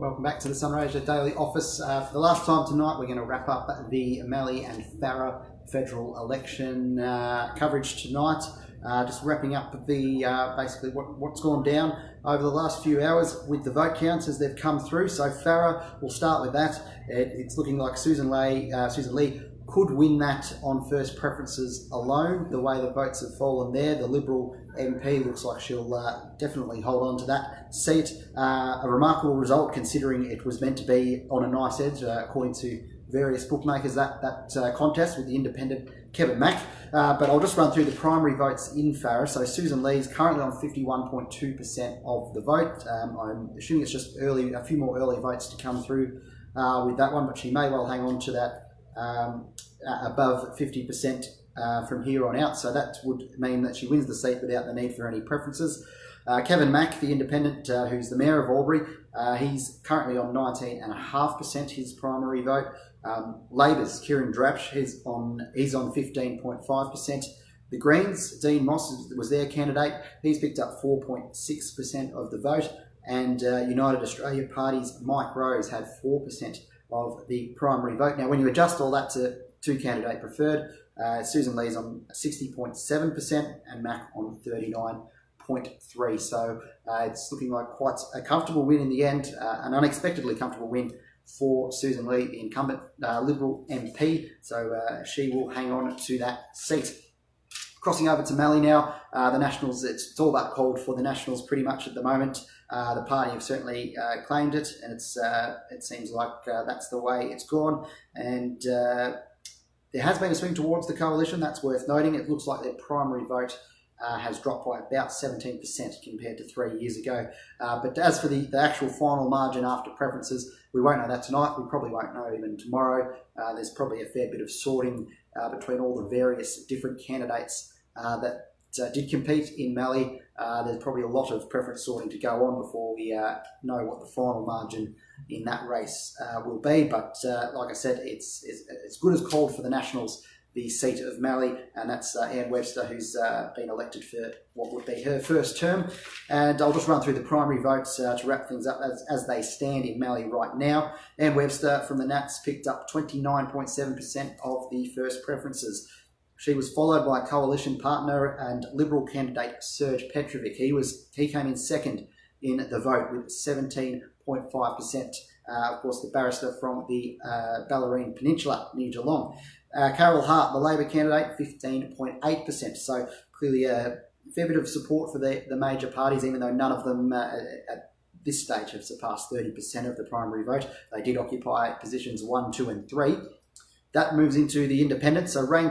Welcome back to the Sunraysia Daily Office. For the last time tonight, we're going to wrap up the Malee and Farrer federal election coverage tonight. Just wrapping up the basically what's gone down over the last few hours with the vote counts as they've come through. So Farrer, we'll start with that. It's looking like Susan Lee could win that on first preferences alone. The way the votes have fallen there, the Liberal MP looks like she'll definitely hold on to that seat. A remarkable result considering it was meant to be on a nice edge, according to various bookmakers, that contest with the independent Kevin Mack. But I'll just run through the primary votes in Farrer. So Susan Lee's currently on 51.2% of the vote. I'm assuming it's just a few more early votes to come through with that one, but she may well hang on to that above 50% from here on out. So that would mean that she wins the seat without the need for any preferences. Kevin Mack, the independent, who's the Mayor of Albury, he's currently on 19.5% his primary vote. Labor's Kieran Drapsch, he's on 15.5%. The Greens, Dean Moss was their candidate. He's picked up 4.6% of the vote. And United Australia Party's Mike Rose had 4% of the primary vote. Now, when you adjust all that to two candidate preferred, Susan Lee's on 60.7% and Mack on 39.3%. So it's looking like quite a comfortable win in the end, an unexpectedly comfortable win for Susan Lee, the incumbent Liberal MP. So she will hang on to that seat. Crossing over to Malee now, the Nationals, it's all but called for the Nationals pretty much at the moment. The party have certainly claimed it, and it seems like that's the way it's gone. And there has been a swing towards the coalition, that's worth noting. It looks like their primary vote has dropped by about 17% compared to 3 years ago. But as for the actual final margin after preferences, we won't know that tonight. We probably won't know even tomorrow. There's probably a fair bit of sorting between all the various different candidates that did compete in Malee. There's probably a lot of preference sorting to go on before we know what the final margin in that race will be. But like I said, it's good as called for the Nationals, the seat of Malee, and that's Anne Webster, who's been elected for what would be her first term. And I'll just run through the primary votes to wrap things up as they stand in Malee right now. Anne Webster from the Nats picked up 29.7% of the first preferences. She was followed by coalition partner and Liberal candidate Serge Petrovic. He came in second in the vote with 17.5%. Of course, the barrister from the Ballerine Peninsula near Geelong. Carol Hart, the Labor candidate, 15.8%. So clearly a fair bit of support for the major parties, even though none of them at this stage have surpassed 30% of the primary vote. They did occupy positions 1, 2 and 3. That moves into the independents. So Ray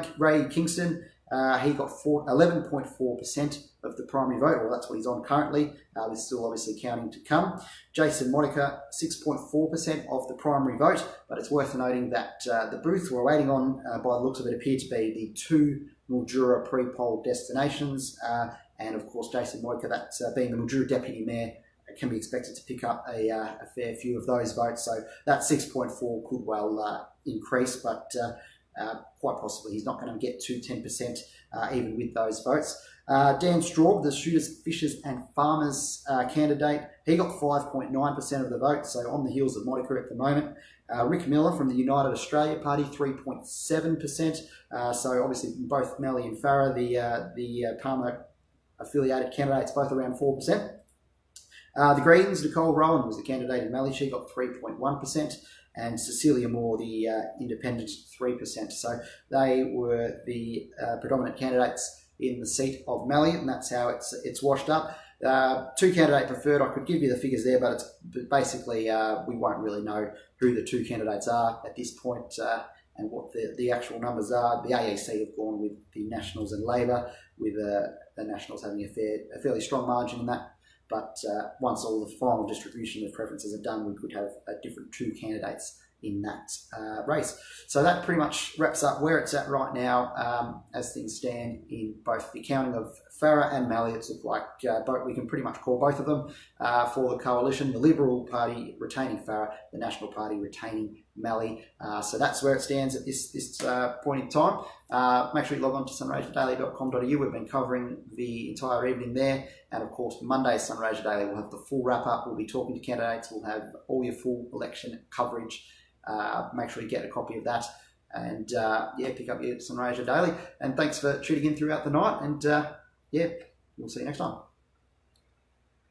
Kingston, he got 11.4% of the primary vote, or that's what he's on currently. There's still obviously counting to come. Jason Monica, 6.4% of the primary vote, but it's worth noting that the booth we're waiting on, by the looks of it, appear to be the two Mildura pre-poll destinations. And of course, Jason Monica, that being the Mildura Deputy Mayor, can be expected to pick up a fair few of those votes. So that 6.4 could well increase, but quite possibly he's not going to get to 10% even with those votes. Dan Straub, the Shooters, Fishers and Farmers candidate, he got 5.9% of the vote, so on the heels of Monica at the moment. Rick Miller from the United Australia Party, 3.7%. So obviously both Malee and Farrer, the Palmer affiliated candidates, both around 4%. The Greens, Nicole Rowan was the candidate in Malee. She got 3.1%, and Cecilia Moore, the independent, 3%. So they were the predominant candidates in the seat of Malee, and that's how it's washed up. Two candidate preferred. I could give you the figures there, but basically we won't really know who the two candidates are at this point and what the actual numbers are. The AEC have gone with the Nationals and Labor, with the Nationals having a fairly strong margin in that. But once all the final distribution of preferences are done, we could have a different two candidates in that race. So that pretty much wraps up where it's at right now as things stand in both the counting of Farrer and Malee. It's looked like we can pretty much call both of them for the coalition. The Liberal Party retaining Farrer, the National Party retaining Malee. So that's where it stands at this point in time. Make sure you log on to sunraysiadaily.com.au. We've been covering the entire evening there. And of course, Monday's Sunraysia Daily will have the full wrap up. We'll be talking to candidates. We'll have all your full election coverage. Make sure you get a copy of that. And pick up your Sunraysia Daily. And thanks for tuning in throughout the night. And we'll see you next time.